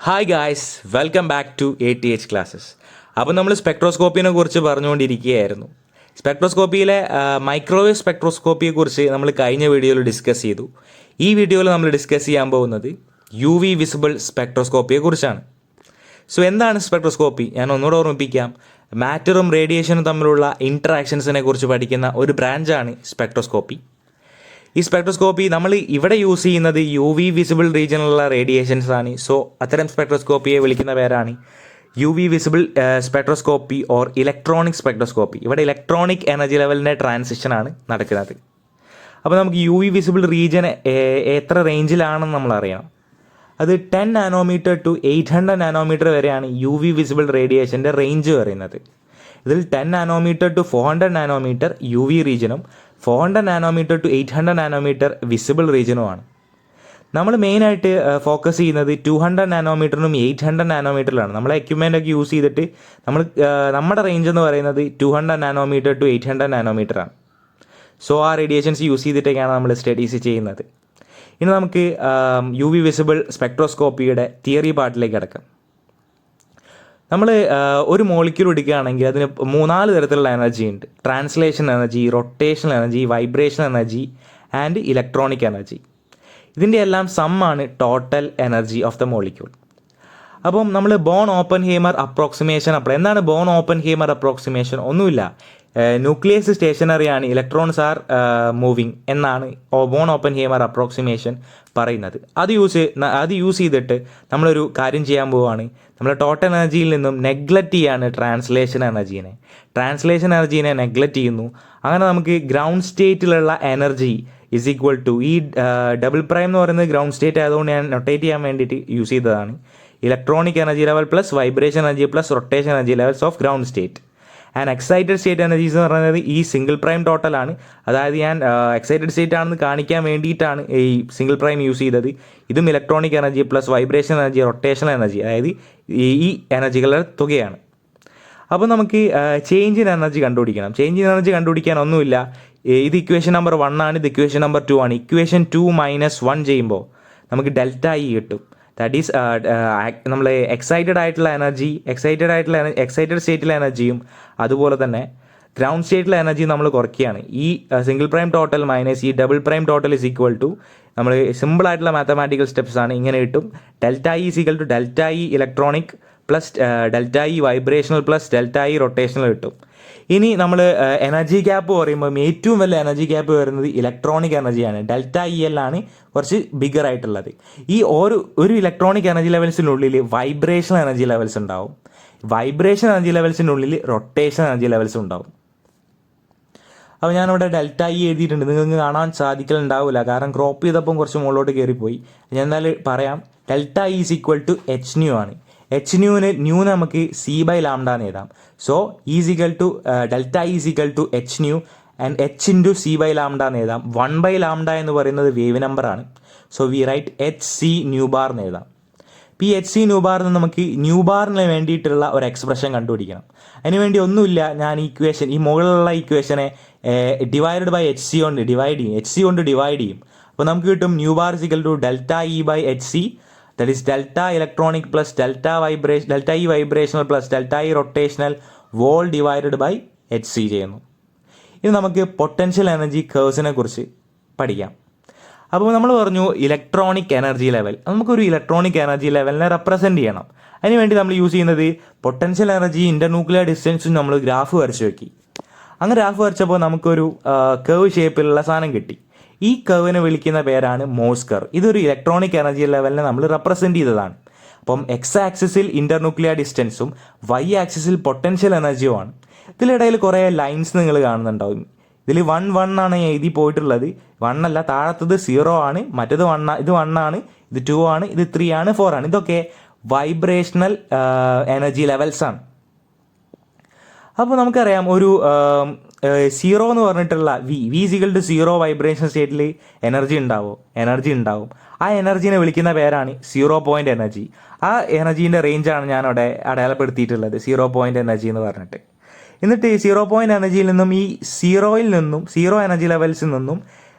Hi guys, welcome back to ATH classes. അപ്പോൾ നമ്മൾ സ്പെക്ട്രോസ്കോപ്പിനെ കുറിച്ച് പറഞ്ഞുകൊണ്ടിരിക്കുകയായിരുന്നു. സ്പെക്ട്രോസ്കോപ്പിയിലെ മൈക്രോവേവ് സ്പെക്ട്രോസ്കോപ്പിയെക്കുറിച്ച് നമ്മൾ കഴിഞ്ഞ വീഡിയോയിൽ ഡിസ്കസ് ചെയ്തു. ഈ വീഡിയോയിൽ നമ്മൾ ഡിസ്കസ് ചെയ്യാൻ പോകുന്നത് UV വിസിബിൾ സ്പെക്ട്രോസ്കോപ്പിയെക്കുറിച്ചാണ്. സോ എന്താണ് സ്പെക്ട്രോസ്കോപ്പി? ഞാൻ ഒന്നുകൂടെ ഓർമ്മിപ്പിക്കാം. മാറ്ററും റേഡിയേഷനും തമ്മിലുള്ള ഇൻട്രാക്ഷൻസിനെ കുറിച്ച് പഠിക്കുന്ന ഒരു ബ്രാഞ്ചാണ് സ്പെക്ട്രോസ്കോപ്പി. ഈ സ്പെക്ട്രോസ്കോപ്പി നമ്മൾ ഇവിടെ യൂസ് ചെയ്യുന്നത് UV വിസിബിൾ റീജിയനിലുള്ള റേഡിയേഷൻസ് ആണ്. സോ അത്തരം സ്പെക്ട്രോസ്കോപ്പിയെ വിളിക്കുന്ന പേരാണ് UV visible spectroscopy or electronic spectroscopy. ഇവിടെ ഇലക്ട്രോണിക് എനർജി ലെവലിൻ്റെ ട്രാൻസിഷനാണ് നടക്കുന്നത്. അപ്പോൾ നമുക്ക് UV വിസിബിൾ റീജിയൻ എത്ര റേഞ്ചിലാണെന്ന് നമ്മൾ അറിയണം. അത് 10 നാനോമീറ്റർ ടു 800 നാനോമീറ്റർ വരെയാണ് UV വിസിബിൾ റേഡിയേഷൻ്റെ റേഞ്ച് പറയുന്നത്. ഇതിൽ 10 നാനോമീറ്റർ ടു 400 നാനോമീറ്റർ UV റീജിയനും 400 നാനോമീറ്റർ ടു 800 നാനോമീറ്റർ വിസിബിൾ റീജിയനുമാണ്. നമ്മൾ മെയിനായിട്ട് ഫോക്കസ് ചെയ്യുന്നത് 200 നാനോമീറ്ററിനും 800 നാനോമീറ്ററിലാണ്. നമ്മളെ എക്യുപ്മെൻ്റൊക്കെ യൂസ് ചെയ്തിട്ട് നമ്മുടെ റേഞ്ച് എന്ന് പറയുന്നത് 200 നാനോമീറ്റർ ടു 800 നാനോമീറ്ററാണ്. സോ ആ റേഡിയേഷൻസ് യൂസ് ചെയ്തിട്ടൊക്കെയാണ് നമ്മൾ സ്റ്റഡീസ് ചെയ്യുന്നത്. ഇനി നമുക്ക് UV വിസിബിൾ സ്പെക്ട്രോസ്കോപ്പിയുടെ തിയറി പാർട്ടിലേക്ക് കിടക്കാം. നമ്മൾ ഒരു മോളിക്യൂൾ എടുക്കുകയാണെങ്കിൽ അതിന് 4 തരത്തിലുള്ള എനർജി ഉണ്ട്. Translation energy, rotational energy, vibration energy and electronic energy. ഇതിൻ്റെ എല്ലാം സമ്മാണ് total energy of the molecule. അപ്പം നമ്മൾ ബോൺ ഓപ്പൻഹൈമർ അപ്രോക്സിമേഷൻ എന്താണ് ബോൺ ഓപ്പൻഹൈമർ അപ്രോക്സിമേഷൻ? ഒന്നുമില്ല, ന്യൂക്ലിയസ് സ്റ്റേഷനറി ആണ്, ഇലക്ട്രോൺസ് ആർ മൂവിങ് എന്നാണ് ബോൺ ഓപ്പൻഹൈമർ അപ്രോക്സിമേഷൻ പറയുന്നത്. അത് യൂസ് ചെയ്തിട്ട് നമ്മളൊരു കാര്യം ചെയ്യാൻ പോവുകയാണ്. നമ്മൾ ടോട്ടൽ എനർജിയിൽ നിന്നും നെഗ്ലക്റ്റ് ചെയ്യാണ് ട്രാൻസ്ലേഷൻ എനർജീനെ നെഗ്ലക്റ്റ് ചെയ്യുന്നു. അങ്ങനെ നമുക്ക് ഗ്രൗണ്ട് സ്റ്റേറ്റിലുള്ള energy is equal to E double prime എന്ന് പറയുന്നത് ഗ്രൗണ്ട് സ്റ്റേറ്റ് ആയതുകൊണ്ട് ഞാൻ നൊട്ടേറ്റ് ചെയ്യാൻ വേണ്ടിയിട്ട് യൂസ് ചെയ്തതാണ്. Electronic energy level plus vibration energy plus rotation energy levels of ground state. And excited state energies എന്ന് പറയുന്നത് ഈ സിംഗിൾ പ്രൈം ടോട്ടലാണ്. അതായത് ഞാൻ എക്സൈറ്റഡ് സ്റ്റേറ്റ് ആണെന്ന് കാണിക്കാൻ വേണ്ടിയിട്ടാണ് ഈ സിംഗിൾ പ്രൈം യൂസ് ചെയ്തത്. ഇതും electronic energy plus vibration energy, rotational energy, അതായത് ഈ എനർജികളുടെ തുകയാണ്. അപ്പോൾ നമുക്ക് ചേഞ്ച് ഇൻ എനർജി കണ്ടുപിടിക്കണം. ചേഞ്ച് ഇൻ എനർജി കണ്ടുപിടിക്കാൻ ഒന്നുമില്ല. ഇത് ഇക്വേഷൻ നമ്പർ 1 ആണ്, ഇത് ഇക്വേഷൻ നമ്പർ 2 ആണ്. ഇക്വേഷൻ 2 - 1 ചെയ്യുമ്പോൾ നമുക്ക് ഡെൽറ്റ ഇ കിട്ടും. ദാറ്റ് ഈസ് നമ്മൾ എക്സൈറ്റഡ് സ്റ്റേറ്റിലെ എനർജിയും അതുപോലെ തന്നെ ഗ്രൗണ്ട് സ്റ്റേറ്റിലെ എനർജി നമ്മൾ കുറയ്ക്കുകയാണ്. E single prime total minus E double prime total is equal to, നമ്മൾ സിമ്പിളായിട്ടുള്ള മാത്തമാറ്റിക്കൽ സ്റ്റെപ്സ് ആണ്, ഇങ്ങനെ കിട്ടും. Delta E is equal to delta E electronic plus delta E vibrational plus delta E rotational കിട്ടും. ഇനി നമ്മൾ എനർജി ഗ്യാപ്പ് പറയുമ്പോൾ ഏറ്റവും വലിയ എനർജി ഗ്യാപ്പ് വരുന്നത് ഇലക്ട്രോണിക് എനർജിയാണ്. ഡെൽറ്റ ഇ എൽ ആണ് കുറച്ച് ബിഗർ ആയിട്ടുള്ളത്. ഈ ഒരു ഇലക്ട്രോണിക് എനർജി ലെവൽസിനുള്ളിൽ വൈബ്രേഷണൽ എനർജി ലെവൽസ് ഉണ്ടാവും. വൈബ്രേഷൻ എനർജി ലെവൽസിനുള്ളിൽ റൊട്ടേഷൻ എനർജി ലെവൽസ് ഉണ്ടാവും. അപ്പോൾ ഞാനിവിടെ ഡെൽറ്റ ഇ എഴുതിയിട്ടുണ്ട്. നിങ്ങൾക്ക് കാണാൻ സാധിക്കലുണ്ടാവില്ല, കാരണം ക്രോപ്പ് ചെയ്തപ്പം കുറച്ച് മുകളിലോട്ട് കയറിപ്പോയി. ഞാൻ എന്തായാലും പറയാം. Delta E is equal to H nu ആണ്. എച്ച് ന്യൂ നമുക്ക് C/λ എന്ന് എഴുതാം. So is equal to delta is equal to H nu and H into C/λ എന്ന് എഴുതാം. 1/λ എന്ന് പറയുന്നത് വേവ് നമ്പറാണ്. So we write HC nu bar എന്ന് എഴുതാം. ഇപ്പോൾ ഈ HC ന്യൂ ബാറിന് നമുക്ക് ന്യൂ ബാറിന് വേണ്ടിയിട്ടുള്ള ഒരു എക്സ്പ്രഷൻ കണ്ടുപിടിക്കണം. അതിനുവേണ്ടി ഒന്നുമില്ല, ഞാൻ ഈ മുകളിലുള്ള ഇക്വേഷനെ ഡിവൈഡഡ് ബൈ HC കൊണ്ട് ഡിവൈഡ് ചെയ്യും. അപ്പോൾ നമുക്ക് കിട്ടും nu bar is equal to delta E by HC. That is delta electronic plus delta E vibrational plus delta E rotational whole divided by HC ചെയ്യുന്നു. ഇനി നമുക്ക് പൊട്ടൻഷ്യൽ എനർജി കേഴ്സിനെ കുറിച്ച് പഠിക്കാം. അപ്പോൾ നമ്മൾ പറഞ്ഞു ഇലക്ട്രോണിക് എനർജി ലെവൽ. നമുക്കൊരു ഇലക്ട്രോണിക് എനർജി ലെവലിനെ റെപ്രസെൻറ്റ് ചെയ്യണം. അതിനുവേണ്ടി നമ്മൾ യൂസ് ചെയ്യുന്നത് പൊട്ടൻഷ്യൽ എനർജി ഇൻ്റർന്യൂക്ലിയർ ഡിസ്റ്റൻസും നമ്മൾ ഗ്രാഫ് വരച്ച് വെക്കി. അങ്ങനെ ഗ്രാഫ് വരച്ചപ്പോൾ നമുക്കൊരു കേവ് ഷേപ്പിലുള്ള സാധനം കിട്ടി. ഈ കർവിനെ വിളിക്കുന്ന പേരാണ് മോഴ്സ് കർവ്. ഇതൊരു ഇലക്ട്രോണിക് എനർജി ലെവലിനെ നമ്മൾ റെപ്രസെൻറ്റ് ചെയ്തതാണ്. അപ്പം X ആക്സിസിൽ ഇൻ്റർന്യൂക്ലിയർ ഡിസ്റ്റൻസും Y ആക്സിസിൽ പൊട്ടൻഷ്യൽ എനർജിയുമാണ്. ഇതിലിടയിൽ കുറേ ലൈൻസ് നിങ്ങൾ കാണുന്നുണ്ടാവും. ഇതിൽ 1 ആണ് എഴുതി പോയിട്ടുള്ളത്. 1 അല്ല, താഴത്തത് 0 ആണ്, മറ്റേത് 1, ഇത് 1 ആണ്, ഇത് 2 ആണ്, ഇത് 3 ആണ്, 4 ആണ്. ഇതൊക്കെ വൈബ്രേഷണൽ എനർജി ലെവൽസ് ആണ്. അപ്പോൾ നമുക്കറിയാം ഒരു 0 എന്ന് പറഞ്ഞിട്ടുള്ള V ഈക്വൽ ടു 0 വൈബ്രേഷൻ സ്റ്റേറ്റിൽ എനർജി ഉണ്ടാവും. ആ എനർജീനെ വിളിക്കുന്ന പേരാണ് 0 പോയിൻ്റ് എനർജി. ആ എനർജീൻ്റെ റേഞ്ചാണ് ഞാനവിടെ അടയാളപ്പെടുത്തിയിട്ടുള്ളത്, 0 പോയിൻ്റ് എനർജി എന്ന് പറഞ്ഞിട്ട്. എന്നിട്ട് 0 പോയിൻ്റ് എനർജിയിൽ നിന്നും ഈ 0 എനർജി ലെവൽസിൽ നിന്നും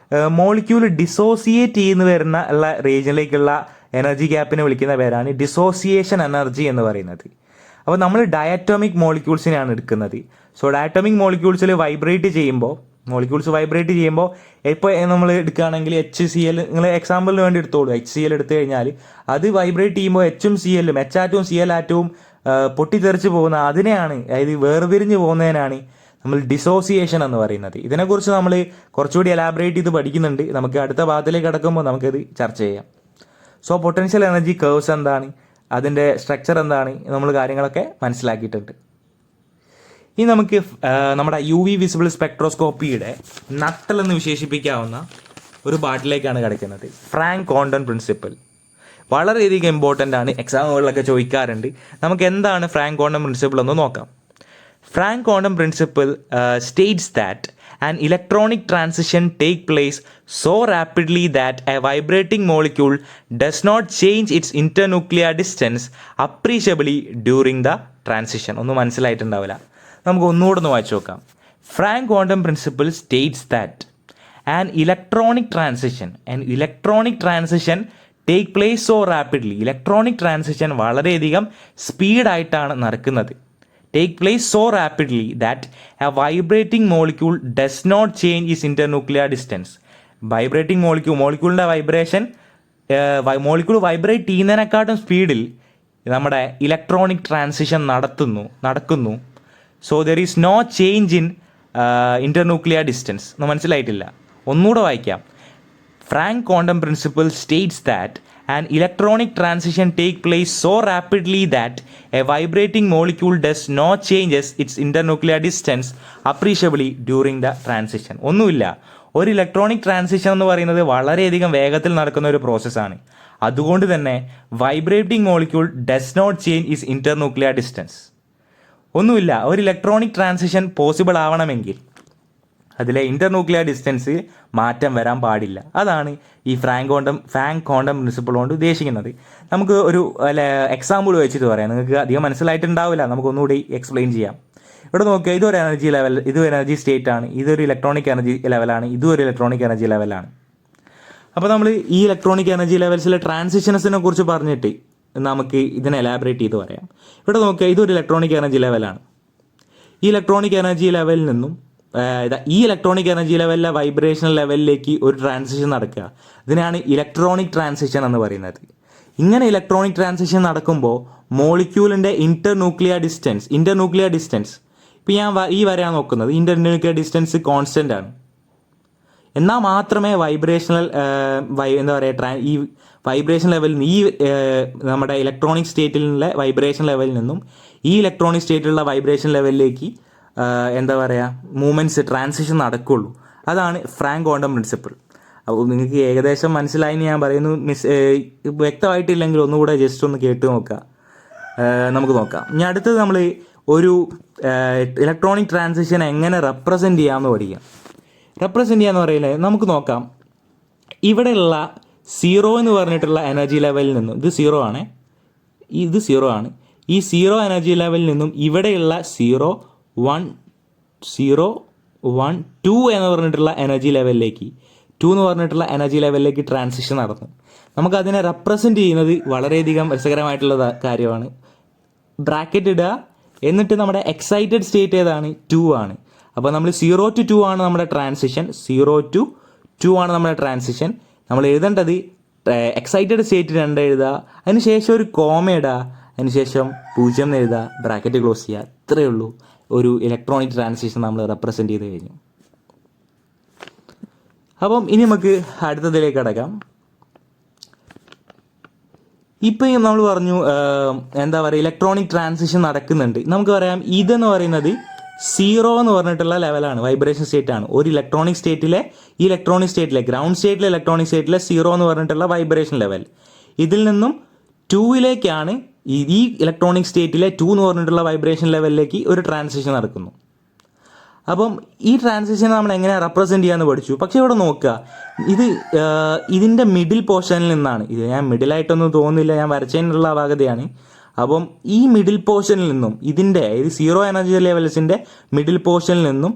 മോളിക്യൂൾ ഡിസോസിയേറ്റ് ചെയ്യുന്ന വരുന്ന റീജിയനിലേക്കുള്ള എനർജി ഗ്യാപ്പിനെ വിളിക്കുന്ന പേരാണ് ഡിസോസിയേഷൻ എനർജി എന്ന് പറയുന്നത്. അപ്പോൾ നമ്മൾ ഡയറ്റോമിക് മോളിക്യൂൾസിനെയാണ് എടുക്കുന്നത്. സോ ഡയറ്റോമിക് മോളിക്യൂൾസിൽ വൈബ്രേറ്റ് ചെയ്യുമ്പോൾ ഇപ്പോൾ നമ്മൾ എടുക്കുകയാണെങ്കിൽ HCl, നിങ്ങൾ എക്സാമ്പിളിന് വേണ്ടി എടുത്തോളൂ. HCl എടുത്തു കഴിഞ്ഞാൽ അത് വൈബ്രേറ്റ് ചെയ്യുമ്പോൾ എച്ചും സിഎല്ലും, H ആറ്റവും CL ആറ്റവും പൊട്ടിത്തെറിച്ച് പോകുന്ന അതിനെയാണ്, അതായത് വേർതിരിഞ്ഞ് പോകുന്നതിനാണ് നമ്മൾ ഡിസോസിയേഷൻ എന്ന് പറയുന്നത്. ഇതിനെക്കുറിച്ച് നമ്മൾ കുറച്ചുകൂടി എലാബറേറ്റ് ചെയ്ത് പഠിക്കുന്നുണ്ട്. നമുക്ക് അടുത്ത ഭാഗത്തിലേക്ക് കടക്കുമ്പോൾ നമുക്കത് ചർച്ച ചെയ്യാം. സോ പൊട്ടൻഷ്യൽ എനർജി കേർവ്സ് എന്താണ്, അതിൻ്റെ സ്ട്രക്ചർ എന്താണ്, നമ്മൾ കാര്യങ്ങളൊക്കെ മനസ്സിലാക്കിയിട്ടുണ്ട്. ഇനി നമുക്ക് നമ്മുടെ UV വിസിബിൾ സ്പെക്ട്രോസ്കോപ്പിയുടെ നട്ടെന്ന് വിശേഷിപ്പിക്കാവുന്ന ഒരു പാർട്ടിലേക്കാണ് കിടക്കുന്നത്. ഫ്രാങ്ക് കോണ്ടൺ പ്രിൻസിപ്പിൾ വളരെയധികം ഇമ്പോർട്ടൻ്റ് ആണ്, എക്സാമുകളിലൊക്കെ ചോദിക്കാറുണ്ട്. നമുക്ക് എന്താണ് ഫ്രാങ്ക് കോണ്ടൺ പ്രിൻസിപ്പിൾ എന്ന് നോക്കാം. Frank quantum principle states that an electronic transition takes place so rapidly that a vibrating molecule does not change its internuclear distance appreciably during the transition. ഒന്നും മനസ്സിലായിട്ടുണ്ടാവില്ല, നമുക്ക് ഒന്നുകൂടെ ഒന്ന് വായിച്ചു നോക്കാം. Frank quantum principle states that an electronic transition take place so rapidly. Electronic transition വളരെയധികം സ്പീഡായിട്ടാണ് നടക്കുന്നത്. Take place so rapidly that a vibrating molecule does not change its internuclear distance. Vibrating മോളിക്യൂളിൻ്റെ molecule vibrate ചെയ്യുന്നതിനെക്കാട്ടും സ്പീഡിൽ നമ്മുടെ electronic transition നടക്കുന്നു. So there is no change in internuclear distance. മനസ്സിലായിട്ടില്ല, ഒന്നുകൂടെ വായിക്കാം. Franck quantum principle states that an electronic transition take place so rapidly that a vibrating molecule does not changes its internuclear distance appreciably during the transition. ഒന്നുമില്ല, ഒരു electronic transition എന്ന് പറയുന്നത് വളരെയധികം വേഗത്തിൽ നടക്കുന്ന ഒരു പ്രോസസ്സാണ്. അതുകൊണ്ട് തന്നെ vibrating molecule does not change is internuclear distance. ഒന്നുമില്ല, ഒരു ഇലക്ട്രോണിക് ട്രാൻസിഷൻ പോസിബിൾ ആവണമെങ്കിൽ അതിലെ ഇന്റർന്യൂക്ലിയർ ഡിസ്റ്റൻസ് മാറ്റം വരാൻ പാടില്ല. അതാണ് ഈ ഫ്രാങ്ക് ക്വാണ്ടം പ്രിൻസിപ്പിൾ കൊണ്ട് ഉദ്ദേശിക്കുന്നത്. നമുക്ക് ഒരു എക്സാമ്പിൾ വെച്ചിട്ട് പറയാം, നിങ്ങൾക്ക് അധികം മനസ്സിലായിട്ടുണ്ടാവില്ല, നമുക്കൊന്നുകൂടി എക്സ്പ്ലെയിൻ ചെയ്യാം. ഇവിടെ നോക്കുക, ഇതൊരു എനർജി ലെവൽ, ഇതൊരു എനർജി സ്റ്റേറ്റ് ആണ്, ഇതൊരു ഇലക്ട്രോണിക് എനർജി ലെവലാണ്, ഇതും ഒരു ഇലക്ട്രോണിക് എനർജി ലെവലാണ്. അപ്പോൾ നമ്മൾ ഈ ഇലക്ട്രോണിക് എനർജി ലെവൽസിലെ ട്രാൻസിഷൻസിനെ കുറിച്ച് പറഞ്ഞിട്ട് നമുക്ക് ഇതിനെ എലാബറേറ്റ് ചെയ്ത് പറയാം. ഇവിടെ നോക്കുക, ഇതൊരു ഇലക്ട്രോണിക് എനർജി ലെവലാണ്. ഈ ഇലക്ട്രോണിക് എനർജി ലെവലിൽ നിന്നും ഈ ഇലക്ട്രോണിക് എനർജി ലെവലിലെ വൈബ്രേഷണൽ ലെവലിലേക്ക് ഒരു ട്രാൻസിഷൻ നടക്കുക, ഇതിനാണ് ഇലക്ട്രോണിക് ട്രാൻസിഷൻ എന്ന് പറയുന്നത്. ഇങ്ങനെ ഇലക്ട്രോണിക് ട്രാൻസിഷൻ നടക്കുമ്പോൾ മോളിക്യൂളിൻ്റെ ഇന്റർന്യൂക്ലിയർ ഡിസ്റ്റൻസ് ഇപ്പോൾ ഞാൻ ഈ വരയാണ് നോക്കുന്നത്, ഇന്റർന്യൂക്ലിയർ ഡിസ്റ്റൻസ് കോൺസ്റ്റൻ്റ് ആണ്. എന്നാൽ മാത്രമേ വൈബ്രേഷണൽ ഈ വൈബ്രേഷൻ ലെവലിൽ നിന്ന്, ഈ നമ്മുടെ ഇലക്ട്രോണിക് സ്റ്റേറ്റിലുള്ള വൈബ്രേഷൻ ലെവലിൽ നിന്നും ഈ ഇലക്ട്രോണിക് സ്റ്റേറ്റിലുള്ള വൈബ്രേഷൻ ലെവലിലേക്ക് മൂവ്മെൻറ്റ്സ് ട്രാൻസിഷൻ നടക്കുകയുള്ളൂ. അതാണ് ഫ്രാങ്ക് ക്വാണ്ടം പ്രിൻസിപ്പിൾ. അപ്പോൾ നിങ്ങൾക്ക് ഏകദേശം മനസ്സിലായി ഞാൻ പറയുന്നു. വ്യക്തമായിട്ടില്ലെങ്കിൽ ഒന്നുകൂടെ ജസ്റ്റ് ഒന്ന് കേട്ട് നോക്കുക. നമുക്ക് നോക്കാം. ഇനി അടുത്തത് നമ്മൾ ഒരു ഇലക്ട്രോണിക് ട്രാൻസിഷൻ എങ്ങനെ റെപ്രസെൻറ്റ് ചെയ്യാമെന്ന് പഠിക്കാം. റെപ്രസെൻറ്റ് ചെയ്യാന്ന് പറയുന്നത് നമുക്ക് നോക്കാം. ഇവിടെയുള്ള 0 എന്ന് പറഞ്ഞിട്ടുള്ള എനർജി ലെവലിൽ നിന്നും, ഇത് 0 ആണ്, ഈ 0 എനർജി ലെവലിൽ നിന്നും ഇവിടെയുള്ള 0, 1, 2 എന്ന് പറഞ്ഞിട്ടുള്ള എനർജി ലെവലിലേക്ക് ട്രാൻസിഷൻ നടന്നു. നമുക്കതിനെ റെപ്രസെൻറ്റ് ചെയ്യുന്നത് വളരെയധികം രസകരമായിട്ടുള്ള കാര്യമാണ്. ബ്രാക്കറ്റ് ഇടുക, എന്നിട്ട് നമ്മുടെ എക്സൈറ്റഡ് സ്റ്റേറ്റ് ഏതാണ്? 2 ആണ്. അപ്പോൾ നമ്മൾ 0 to 2 ആണ് നമ്മുടെ ട്രാൻസിഷൻ. 0 to 2 ആണ് നമ്മുടെ ട്രാൻസിഷൻ. നമ്മൾ എഴുതേണ്ടത് എക്സൈറ്റഡ് സ്റ്റേറ്റ് 2 എഴുതുക, അതിനുശേഷം ഒരു കോമ ഇടുക, അതിനുശേഷം 0 എന്ന് എഴുതുക, ബ്രാക്കറ്റ് ക്ലോസ് ചെയ്യുക. ഇത്രയേ ഉള്ളൂ. ഒരു ഇലക്ട്രോണിക് ട്രാൻസിഷൻ നമ്മൾ റെപ്രസെൻറ്റ് ചെയ്ത് കഴിഞ്ഞു. അപ്പം ഇനി നമുക്ക് അടുത്തതിലേക്ക് കടക്കാം. ഇപ്പം നമ്മൾ പറഞ്ഞു ഇലക്ട്രോണിക് ട്രാൻസിഷൻ നടക്കുന്നുണ്ട്. നമുക്ക് പറയാം ഇതെന്ന് പറയുന്നത് 0 എന്ന് പറഞ്ഞിട്ടുള്ള ലെവലാണ്, വൈബ്രേഷൻ സ്റ്റേറ്റ് ആണ്. ഒരു ഇലക്ട്രോണിക് സ്റ്റേറ്റിലെ ഗ്രൗണ്ട് സ്റ്റേറ്റിലെ ഇലക്ട്രോണിക് സ്റ്റേറ്റിലെ 0 എന്ന് പറഞ്ഞിട്ടുള്ള വൈബ്രേഷൻ ലെവൽ. ഇതിൽ നിന്നും 2ലേക്കാണ് ഈ ഇലക്ട്രോണിക് സ്റ്റേറ്റിലെ 2 എന്ന് പറഞ്ഞിട്ടുള്ള വൈബ്രേഷൻ ലെവലിലേക്ക് ഒരു ട്രാൻസിഷൻ നടക്കുന്നു. അപ്പം ഈ ട്രാൻസിഷൻ നമ്മൾ എങ്ങനെ റെപ്രസെൻറ്റ് ചെയ്യാമെന്ന് പഠിച്ചു. പക്ഷേ ഇവിടെ നോക്കുക, ഇതിൻ്റെ മിഡിൽ പോർഷനിൽ നിന്നാണ്. ഇത് ഞാൻ മിഡിലായിട്ടൊന്നും തോന്നുന്നില്ല, ഞാൻ വരച്ചതിനുള്ള അപാകതയാണ്. അപ്പം ഈ മിഡിൽ പോർഷനിൽ നിന്നും ഇതിൻ്റെ 0 എനർജി ലെവൽസിൻ്റെ മിഡിൽ പോർഷനിൽ നിന്നും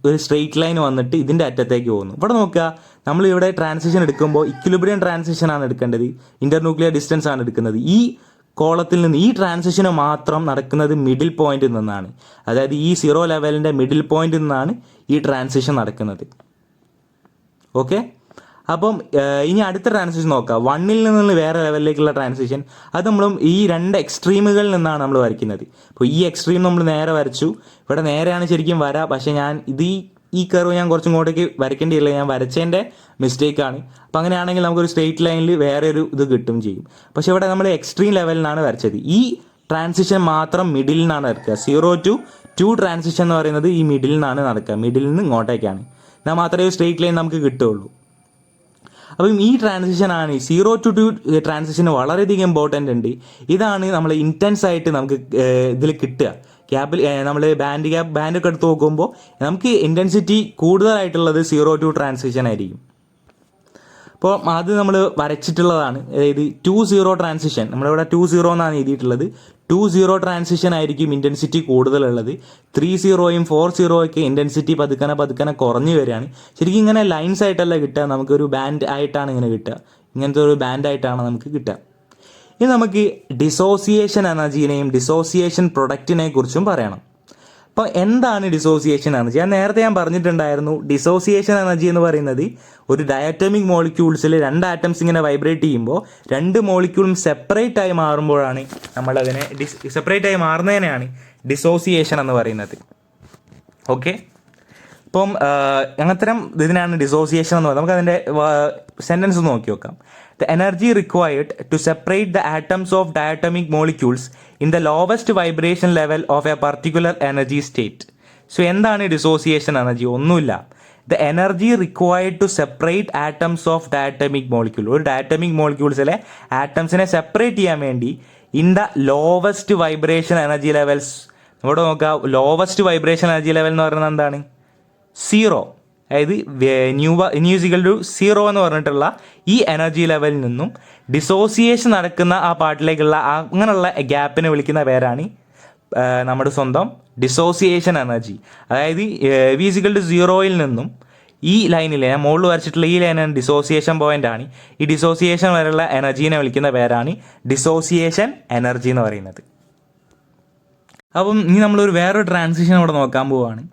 ഒരു സ്ട്രെയിറ്റ് ലൈൻ വന്നിട്ട് ഇതിൻ്റെ അറ്റത്തേക്ക് പോകുന്നു. ഇവിടെ നോക്കുക, നമ്മളിവിടെ ട്രാൻസിഷൻ എടുക്കുമ്പോൾ ഇക്വിലിബ്രിയം ട്രാൻസിഷൻ ആണ് എടുക്കേണ്ടത്, ഇൻ്റർന്യൂക്ലിയർ ഡിസ്റ്റൻസ് ആണ് എടുക്കുന്നത്. ഈ കോളത്തിൽ നിന്ന് ഈ ട്രാൻസിഷന് മാത്രം നടക്കുന്നത് മിഡിൽ പോയിന്റിൽ നിന്നാണ്. അതായത് ഈ 0 ലെവലിൻ്റെ മിഡിൽ പോയിന്റിൽ നിന്നാണ് ഈ ട്രാൻസിഷൻ നടക്കുന്നത്. ഓക്കെ, അപ്പം ഇനി അടുത്ത ട്രാൻസിഷൻ നോക്കാം. 1ൽ നിന്ന് വേറെ ലെവലിലേക്കുള്ള ട്രാൻസിഷൻ. അത് നമ്മൾ ഈ 2 എക്സ്ട്രീമുകളിൽ നിന്നാണ് നമ്മൾ വരയ്ക്കുന്നത്. അപ്പോൾ ഈ എക്സ്ട്രീം നമ്മൾ നേരെ വരച്ചു, ഇവിടെ നേരെയാണ് ശരിക്കും വര, പക്ഷേ ഞാൻ ഈ കർവ് ഞാൻ കുറച്ചും ഇങ്ങോട്ടേക്ക് വരയ്ക്കേണ്ടിയില്ല, ഞാൻ വരച്ചതിൻ്റെ മിസ്റ്റേക്കാണ്. അപ്പോൾ അങ്ങനെയാണെങ്കിൽ നമുക്കൊരു സ്ട്രെയിറ്റ് ലൈനിൽ വേറെ ഒരു ഇത് കിട്ടും ചെയ്യും. പക്ഷേ ഇവിടെ നമ്മൾ എക്സ്ട്രീം ലെവലിനാണ് വരച്ചത്. ഈ ട്രാൻസിഷൻ മാത്രം മിഡിൽ നിന്നാണ് നടക്കുക. 0 to 2 ട്രാൻസിഷൻ എന്ന് പറയുന്നത് ഈ മിഡിൽ നിന്നാണ് നടക്കുക, മിഡിൽ നിന്ന് ഇങ്ങോട്ടേക്കാണ്. എന്നാൽ മാത്രമേ സ്ട്രെയിറ്റ് ലൈൻ നമുക്ക് കിട്ടുകയുള്ളൂ. അപ്പം ഈ ട്രാൻസിഷനാണ് 0 to 2 ട്രാൻസിഷൻ വളരെയധികം ഇമ്പോർട്ടൻ്റ് ഉണ്ട്. ഇതാണ് നമ്മൾ ഇൻറ്റൻസ് ആയിട്ട് നമുക്ക് ഇതിൽ കിട്ടുക. ഗ്യാപ്പിൽ നമ്മൾ ബാൻഡൊക്കെ എടുത്ത് നോക്കുമ്പോൾ നമുക്ക് ഇൻറ്റൻസിറ്റി കൂടുതലായിട്ടുള്ളത് 0 to ട്രാൻസിഷൻ ആയിരിക്കും. അപ്പോൾ അത് നമ്മൾ വരച്ചിട്ടുള്ളതാണ്. അതായത് 2-0 ട്രാൻസിഷൻ, നമ്മളിവിടെ 2-0 എന്നാണ് എഴുതിയിട്ടുള്ളത്. 2-0 ട്രാൻസിഷൻ ആയിരിക്കും ഇൻറ്റൻസിറ്റി കൂടുതലുള്ളത്. 3-0യും 4-0 ഒക്കെ ഇൻറ്റൻസിറ്റി പതുക്കനെ കുറഞ്ഞു വരികയാണ്. ശരിക്കും ഇങ്ങനെ ലൈൻസ് ആയിട്ടല്ല കിട്ടുക, നമുക്കൊരു ബാൻഡ് ആയിട്ടാണ് ഇങ്ങനെ കിട്ടുക. ഇങ്ങനത്തെ ഒരു ബാൻഡായിട്ടാണ് നമുക്ക് കിട്ടുക. ഇനി നമുക്ക് ഡിസോസിയേഷൻ എനർജീനെയും ഡിസോസിയേഷൻ പ്രൊഡക്റ്റിനെ കുറിച്ചും പറയണം. അപ്പോൾ എന്താണ് ഡിസോസിയേഷൻ എനർജി? ഞാൻ പറഞ്ഞിട്ടുണ്ടായിരുന്നു, ഡിസോസിയേഷൻ എനർജി എന്ന് പറയുന്നത് ഒരു ഡയറ്റോമിക് മോളിക്യൂൾസിൽ 2 ആറ്റംസ് ഇങ്ങനെ വൈബ്രേറ്റ് ചെയ്യുമ്പോൾ 2 മോളിക്യൂളും സെപ്പറേറ്റ് ആയി മാറുമ്പോഴാണ് നമ്മളതിനെ സെപ്പറേറ്റ് ആയി മാറുന്നതിനെയാണ് ഡിസോസിയേഷൻ എന്ന് പറയുന്നത്. ഓക്കെ, അപ്പം അങ്ങനത്തരം ഇതിനാണ് ഡിസോസിയേഷൻ എന്ന് പറയുന്നത്. നമുക്കതിൻ്റെ സെൻറ്റൻസ് നോക്കി നോക്കാം. The energy required to separate the atoms of diatomic molecules in the lowest vibration level of a particular energy state. So എന്താണ് ഡിസോസിയേഷൻ എനർജി? ഒന്നുമില്ല. The energy required to separate atoms of diatomic molecule, ഒരു diatomic മോളിക്യൂൾസിലെ ആറ്റംസിനെ separate ചെയ്യാൻ വേണ്ടി in the lowest vibration energy levels. ഇവിടെ നോക്കാം, lowest vibration energy level എന്ന് പറയുന്നത് എന്താണ്? 0. അതായത് ന്യൂ0 എന്ന് പറഞ്ഞിട്ടുള്ള ഈ എനർജി ലെവലിൽ നിന്നും ഡിസോസിയേഷൻ നടക്കുന്ന ആ പാർട്ടിലേക്കുള്ള അങ്ങനെയുള്ള ഗ്യാപ്പിനെ വിളിക്കുന്ന പേരാണ് നമ്മുടെ സ്വന്തം ഡിസോസിയേഷൻ എനർജി. അതായത് v=0യിൽ നിന്നും ഈ ലൈനിലെ ഞാൻ മുകളിൽ വരച്ചിട്ടുള്ള ഈ ലൈനാണ് ഡിസോസിയേഷൻ പോയിന്റ് ആണ്. ഈ ഡിസോസിയേഷൻ വരെയുള്ള എനർജീനെ വിളിക്കുന്ന പേരാണ് ഡിസോസിയേഷൻ എനർജി എന്ന് പറയുന്നത്. അപ്പം ഇനി നമ്മളൊരു വേറൊരു ട്രാൻസിഷൻ അവിടെ നോക്കാൻ പോവുകയാണ്.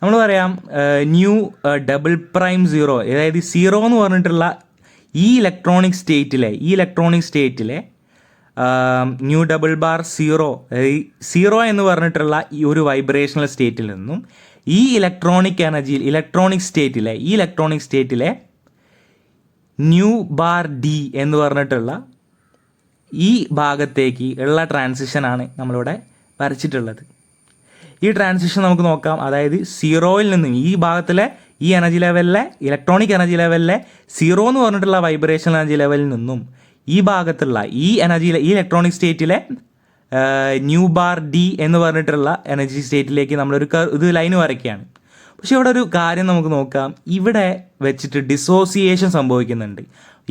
നമ്മൾ പറയാം ν'0, അതായത് 0 എന്ന് പറഞ്ഞിട്ടുള്ള ഈ ഇലക്ട്രോണിക് സ്റ്റേറ്റിലെ ν'0, അതായത് 0 എന്ന് പറഞ്ഞിട്ടുള്ള ഈ ഒരു വൈബ്രേഷണൽ സ്റ്റേറ്റിൽ നിന്നും ഈ ഇലക്ട്രോണിക് സ്റ്റേറ്റിലെ νD എന്ന് പറഞ്ഞിട്ടുള്ള ഈ ഭാഗത്തേക്ക് ഉള്ള ട്രാൻസിഷനാണ് നമ്മളിവിടെ വരച്ചിട്ടുള്ളത്. ഈ ട്രാൻസിഷൻ നമുക്ക് നോക്കാം. അതായത് 0യിൽ നിന്നും ഈ ഭാഗത്തിലെ ഈ എനർജി ലെവലിലെ ഇലക്ട്രോണിക് എനർജി ലെവലിലെ 0 എന്ന് പറഞ്ഞിട്ടുള്ള വൈബ്രേഷൻ എനർജി ലെവലിൽ നിന്നും ഈ ഭാഗത്തുള്ള ഈ ഇലക്ട്രോണിക് സ്റ്റേറ്റിലെ νD എന്ന് പറഞ്ഞിട്ടുള്ള എനർജി സ്റ്റേറ്റിലേക്ക് നമ്മളൊരു ലൈൻ വരയ്ക്കുകയാണ്. പക്ഷെ ഇവിടെ ഒരു കാര്യം നമുക്ക് നോക്കാം. ഇവിടെ വെച്ചിട്ട് ഡിസോസിയേഷൻ സംഭവിക്കുന്നുണ്ട്.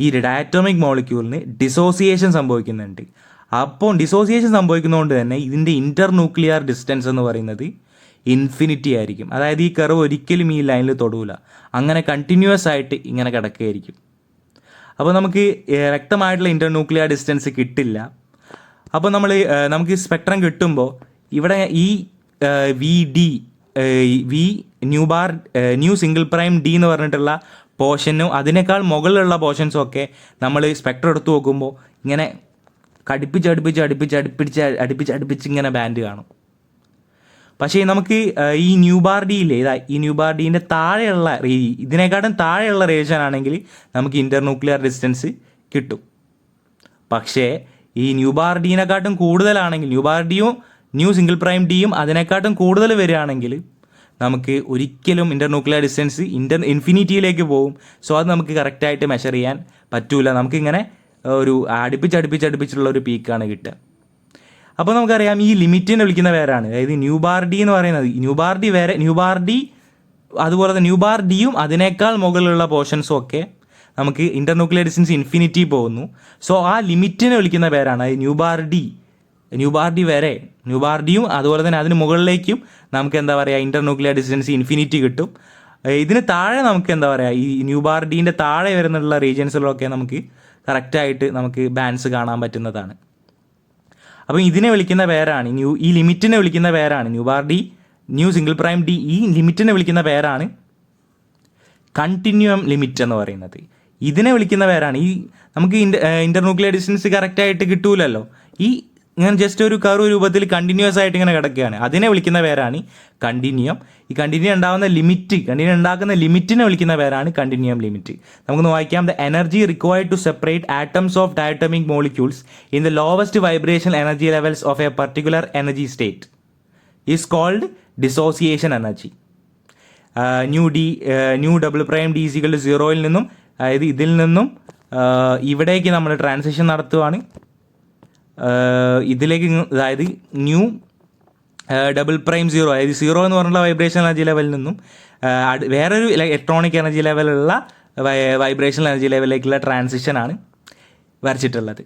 ഈ ഡയറ്റോമിക് മോളിക്യൂളിന് ഡിസോസിയേഷൻ സംഭവിക്കുന്നുണ്ട്. അപ്പോൾ ഡിസോസിയേഷൻ സംഭവിക്കുന്നതുകൊണ്ട് തന്നെ ഇതിൻ്റെ ഇൻ്റർന്യൂക്ലിയർ ഡിസ്റ്റൻസ് എന്ന് പറയുന്നത് ഇൻഫിനിറ്റി ആയിരിക്കും. അതായത് ഈ കർവ് ഒരിക്കലും ഈ ലൈനിൽ തൊടൂല, അങ്ങനെ കണ്ടിന്യൂസ് ആയിട്ട് ഇങ്ങനെ കിടക്കുകയായിരിക്കും. അപ്പോൾ നമുക്ക് വ്യക്തമായിട്ടുള്ള ഇൻ്റർന്യൂക്ലിയർ ഡിസ്റ്റൻസ് കിട്ടില്ല. അപ്പോൾ നമുക്ക് സ്പെക്ട്രം കിട്ടുമ്പോൾ ഇവിടെ ഈ ന്യൂ സിംഗിൾ പ്രൈം ഡി എന്ന് പറഞ്ഞിട്ടുള്ള പോർഷനും അതിനേക്കാൾ മുകളിലുള്ള പോർഷൻസും ഒക്കെ നമ്മൾ സ്പെക്ട്രം എടുത്ത് നോക്കുമ്പോൾ ഇങ്ങനെ അടുപ്പിച്ച് ഇങ്ങനെ ബാൻഡ് കാണും. പക്ഷേ നമുക്ക് ഈ ന്യൂബാർഡീൻ്റെ താഴെയുള്ള ഇതിനെക്കാട്ടും താഴെയുള്ള റേഡിയേഷൻ ആണെങ്കിൽ നമുക്ക് ഇൻ്റർന്യൂക്ലിയർ ഡിസ്റ്റൻസ് കിട്ടും. പക്ഷേ ഈ ന്യൂബാർഡീനെക്കാട്ടും കൂടുതലാണെങ്കിൽ ന്യൂ സിംഗിൾ പ്രൈം ഡിയും അതിനെക്കാട്ടും കൂടുതൽ വരികയാണെങ്കിൽ നമുക്ക് ഒരിക്കലും ഇൻ്റർന്യൂക്ലിയർ ഡിസ്റ്റൻസ് ഇൻഫിനിറ്റിയിലേക്ക് പോകും. സോ അത് നമുക്ക് കറക്റ്റായിട്ട് മെഷർ ചെയ്യാൻ പറ്റൂല. നമുക്കിങ്ങനെ ഒരു അടുപ്പിച്ചുള്ള ഒരു പീക്കാണ് കിട്ടുക. അപ്പോൾ നമുക്കറിയാം ഈ ലിമിറ്റിനെ വിളിക്കുന്ന പേരാണ്. അതായത് ന്യൂബാർഡി എന്ന് പറയുന്നത് ന്യൂബാർഡി അതുപോലെ തന്നെ ന്യൂബാർഡിയും അതിനേക്കാൾ മുകളിലുള്ള പോർഷൻസും ഒക്കെ നമുക്ക് ഇൻ്റർന്യൂക്ലിയർ ഡിസ്റ്റൻസ് ഇൻഫിനിറ്റി പോകുന്നു. സോ ആ ലിമിറ്റിനെ വിളിക്കുന്ന പേരാണ്, അതായത് ന്യൂബാർഡി ന്യൂബാർഡി വരെ, ന്യൂബാർഡിയും അതുപോലെ തന്നെ അതിന് മുകളിലേക്കും നമുക്ക് എന്താ പറയുക ഇൻ്റർന്യൂക്ലിയർ ഡിസ്റ്റൻസ് ഇൻഫിനിറ്റി കിട്ടും. ഇതിന് താഴെ നമുക്ക് എന്താ പറയുക ഈ ന്യൂബാർഡീൻ്റെ താഴെ വരുന്നുള്ള റീജിയൻസിലൊക്കെ നമുക്ക് കറക്റ്റായിട്ട് നമുക്ക് ബാൻഡ്സ് കാണാൻ പറ്റുന്നതാണ്. അപ്പം ഇതിനെ വിളിക്കുന്ന പേരാണ് ഈ ലിമിറ്റിനെ വിളിക്കുന്ന പേരാണ് ന്യൂബാർഡി, ന്യൂ സിംഗിൾ പ്രൈം ഡി, ഈ ലിമിറ്റിനെ വിളിക്കുന്ന പേരാണ് കണ്ടിന്യൂം ലിമിറ്റ് എന്ന് പറയുന്നത്. ഇതിനെ വിളിക്കുന്ന പേരാണ് നമുക്ക് ഇൻ്റർന്യൂക്ലിയർ ഡിസ്റ്റൻസ് കറക്റ്റായിട്ട് കിട്ടൂലല്ലോ, ഇങ്ങനെ ജസ്റ്റ് ഒരു കർവ് രൂപത്തിൽ കണ്ടിന്യൂസ് ആയിട്ട് ഇങ്ങനെ കിടക്കുകയാണ്, അതിനെ വിളിക്കുന്ന പേരാണ് കണ്ടിന്യൂം. ഈ കണ്ടിന്യൂം ഉണ്ടാക്കുന്ന ലിമിറ്റിനെ വിളിക്കുന്ന പേരാണ് കണ്ടിന്യൂം ലിമിറ്റ്. നമുക്കൊന്ന് വായിക്കാം. The energy required to separate atoms of diatomic molecules in the lowest vibration energy levels of a particular energy state is called dissociation energy. Nu double prime D is equal to 0 നിന്നും, അതായത് ഇതിൽ നിന്നും ഇവിടേക്ക് നമ്മൾ transition നടത്തുവാണ്, ഇതിലേക്ക്, അതായത് new double prime 0, അതായത് 0 എന്ന് പറഞ്ഞുള്ള വൈബ്രേഷൻ എനർജി ലെവലിൽ നിന്നും വേറൊരു ഇലക്ട്രോണിക് എനർജി ലെവലുള്ള വൈബ്രേഷൻ എനർജി ലെവലിലേക്കുള്ള ട്രാൻസിഷനാണ് വരച്ചിട്ടുള്ളത്.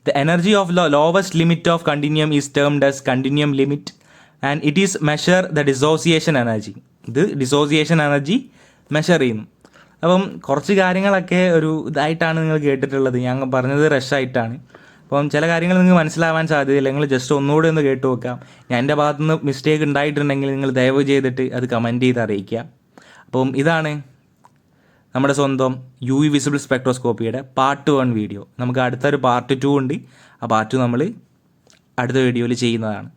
The energy of lowest limit of continuum is termed as continuum limit and it is measure the dissociation energy. ഇത് ഡിസോസിയേഷൻ എനർജി മെഷർ ചെയ്യുന്നു. അപ്പം കുറച്ച് കാര്യങ്ങളൊക്കെ ഒരു ഇതായിട്ടാണ് നിങ്ങൾ കേട്ടിട്ടുള്ളത്, ഞാൻ പറഞ്ഞത് റഷായിട്ടാണ്. അപ്പം ചില കാര്യങ്ങൾ നിങ്ങൾക്ക് മനസ്സിലാവാൻ സാധ്യതയില്ല, നിങ്ങൾ ജസ്റ്റ് ഒന്നുകൂടി ഒന്ന് കേട്ട് നോക്കാം. ഞാൻ എൻ്റെ ഭാഗത്തുനിന്ന് മിസ്റ്റേക്ക് ഉണ്ടായിട്ടുണ്ടെങ്കിൽ നിങ്ങൾ ദയവ് ചെയ്തിട്ട് അത് കമൻറ്റ് ചെയ്ത് അറിയിക്കുക. അപ്പം ഇതാണ് നമ്മുടെ സ്വന്തം UV വിസിബിൾ സ്പെക്ട്രോസ്കോപ്പിയുടെ പാർട്ട് 1 വീഡിയോ. നമുക്ക് അടുത്തൊരു പാർട്ട് 2 ഉണ്ട്, ആ പാർട്ട് 2 നമ്മൾ അടുത്ത വീഡിയോയിൽ ചെയ്യുന്നതാണ്.